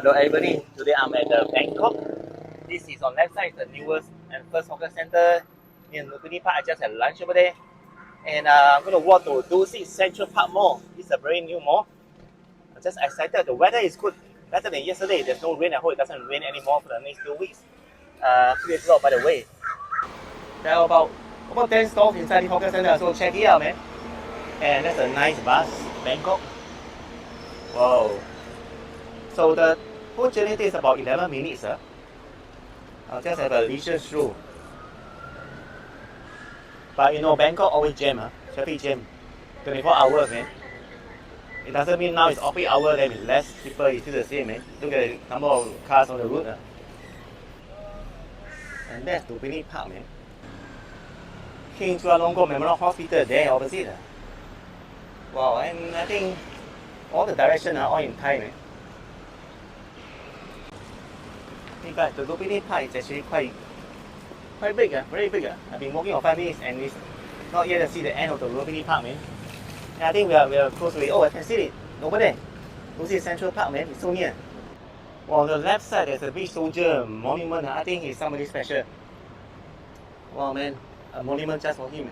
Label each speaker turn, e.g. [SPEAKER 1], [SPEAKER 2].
[SPEAKER 1] Hello everybody, today I'm at the Bangkok. This is on left side, the newest and first hawker center near Nukuni Park. I just had lunch over there. And I'm going to walk to Dusit Central Park Mall. This is a very new mall. I'm just excited. The weather is good, better than yesterday. There's no rain. I hope it doesn't rain anymore for the next 2 weeks. Clear out by the way. There are about 10 stalls inside the hawker center, so check it out, man. And that's a nice bus, Bangkok. Wow. So the whole journey takes about 11 minutes. I'll just have a leisure stroll. But you know, Bangkok always jam, traffic jam. 24 hours, man. It doesn't mean now it's off-peak hour, then it's less people, it's still the same, man. Look at the number of cars on the road. And that's Dusit Park, man. King Chulalongkorn Memorial Hospital there opposite. Wow, and I think all the directions are all in Thai, man. In fact, the Dusit Park is actually quite big, very big. I've been walking for 5 minutes and it's not yet to see the end of the Dusit Park, man. And I think we are close to it. Oh, I can see it over there. Dusit Central Park, man. It's so near. Well, on the left side, there's a big soldier monument. I think he's somebody special. Wow, man. A monument just for him.